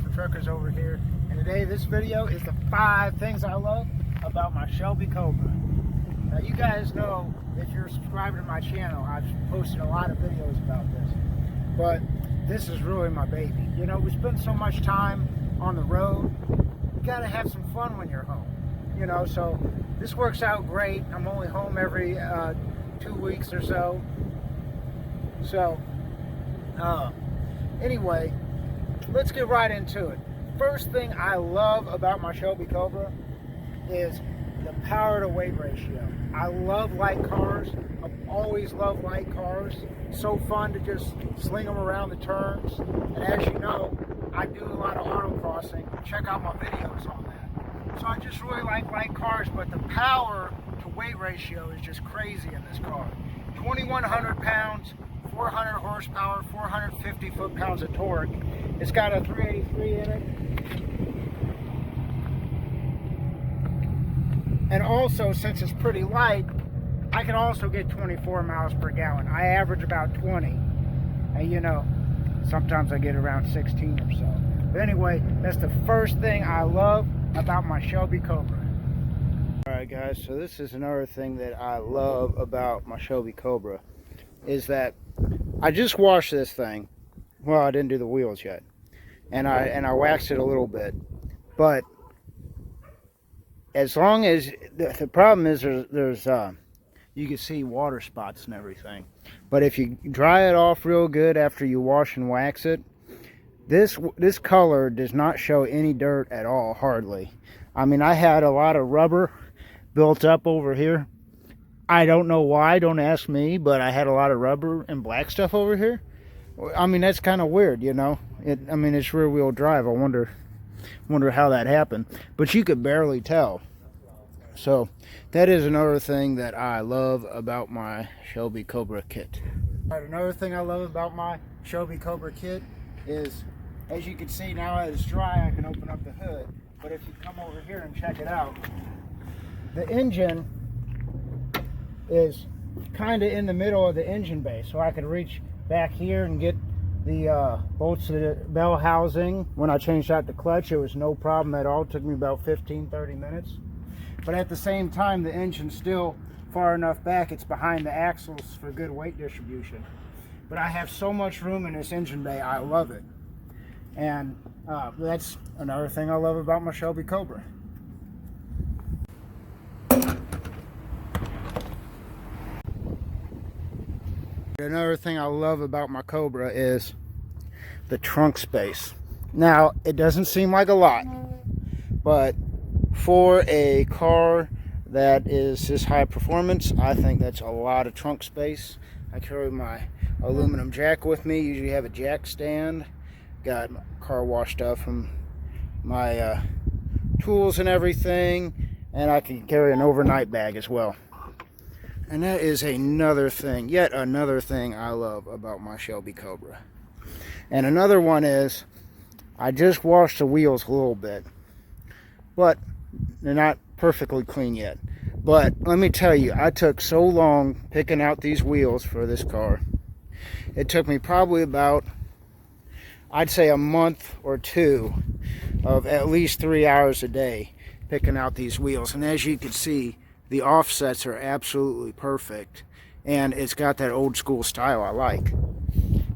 for Truckers over here, and today this video is the 5 things I love about my Shelby Cobra. Now you guys know, if you're subscribed to my channel, I've posted a lot of videos about this, but this is really my baby. You know, we spend so much time on the road, you gotta have some fun when you're home. You know, so this works out great. I'm only home every 2 weeks or so. So, anyway, let's get right into it. First thing I love about my Shelby Cobra is the power to weight ratio. I love light cars. I've always loved light cars. So fun to just sling them around the turns. And as you know, I do a lot of autocrossing. Check out my videos on that. So I just really like light cars, but the power to weight ratio is just crazy in this car. 2,100 pounds, 400 horsepower, 450 foot-pounds of torque. It's got a 383 in it. And also, since it's pretty light, I can also get 24 miles per gallon. I average about 20. And you know, sometimes I get around 16 or so. But anyway, that's the first thing I love about my Shelby Cobra. Alright guys, so this is another thing that I love about my Shelby Cobra, is that I just washed this thing. Well, I didn't do the wheels yet, and I waxed it a little bit, but as long as the problem is there's you can see water spots and everything, but if you dry it off real good after you wash and wax it, this color does not show any dirt at all, hardly. I mean, I had a lot of rubber built up over here. I don't know why, don't ask me, but I had a lot of rubber and black stuff over here. I mean, that's kind of weird, you know. I mean, it's rear wheel drive. I wonder how that happened. But you could barely tell. So that is another thing that I love about my Shelby Cobra kit. All right, another thing I love about my Shelby Cobra kit is, as you can see now that it's dry, I can open up the hood. But if you come over here and check it out, the engine is kind of in the middle of the engine bay, so I could reach back here and get the bolts of the bell housing. When I changed out the clutch, it was no problem at all. It took me about 15-30 minutes. But at the same time, the engine's still far enough back, it's behind the axles for good weight distribution. But I have so much room in this engine bay, I love it. And that's another thing I love about my Shelby Cobra. Another thing I love about my Cobra is the trunk space. Now, it doesn't seem like a lot, but for a car that is this high performance, I think that's a lot of trunk space. I carry my aluminum jack with me. Usually have a jack stand. Got my car washed up from my tools and everything, and I can carry an overnight bag as well. And that is another thing, yet another thing I love about my Shelby Cobra. And another one is, I just washed the wheels a little bit, but they're not perfectly clean yet. But let me tell you, I took so long picking out these wheels for this car. It took me probably about, I'd say, a month or two of at least 3 hours a day picking out these wheels. And as you can see, the offsets are absolutely perfect, and it's got that old school style I like.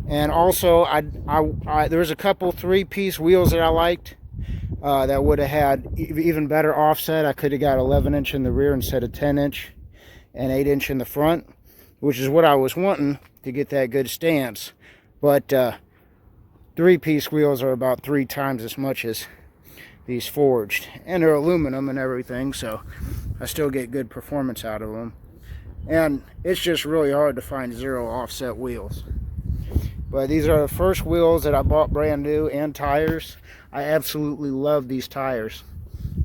And also, there was a couple 3-piece wheels that I liked that would have had even better offset. I could have got 11-inch in the rear instead of 10-inch, and 8-inch in the front, which is what I was wanting to get that good stance. But 3-piece wheels are about 3 times as much as these forged, and they're aluminum and everything, so I still get good performance out of them. And it's just really hard to find zero offset wheels. But these are the first wheels that I bought brand new, and tires. I absolutely love these tires.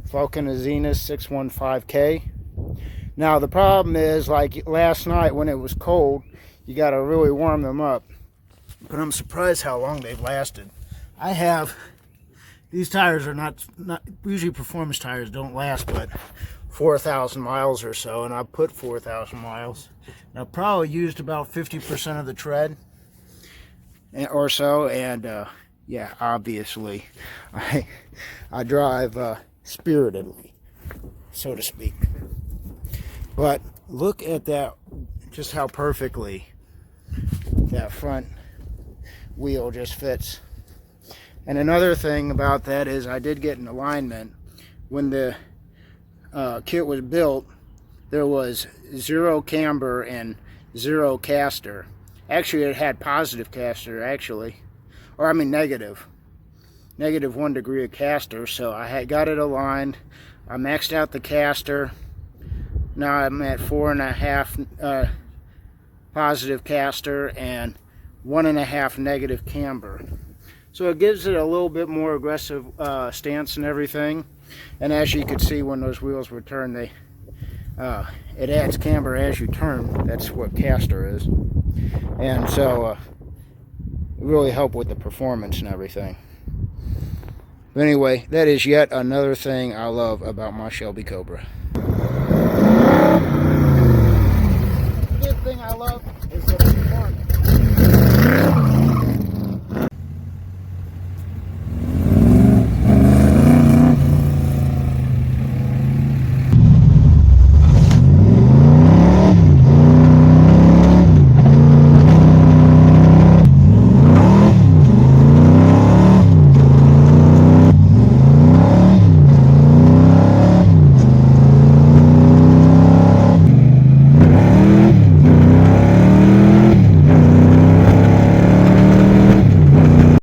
Falcon Zenith 615K. Now the problem is, like last night when it was cold, you got to really warm them up. But I'm surprised how long they've lasted. These tires are not usually, performance tires don't last but 4,000 miles or so, and I put 4,000 miles. And I've probably used about 50% of the tread or so, and Yeah, obviously, I I drive spiritedly, so to speak. But look at that, just how perfectly that front wheel just fits. And another thing about that is I did get an alignment. When the kit was built, there was 0 camber and 0 caster. Actually, it had positive caster, actually. Or I mean negative. Negative 1 degree of caster. So I had got it aligned. I maxed out the caster. Now I'm at 4.5 positive caster and 1.5 negative camber. So it gives it a little bit more aggressive stance and everything. And as you can see, when those wheels were turned, it adds camber as you turn. That's what caster is. And so it really helped with the performance and everything. But anyway, that is yet another thing I love about my Shelby Cobra.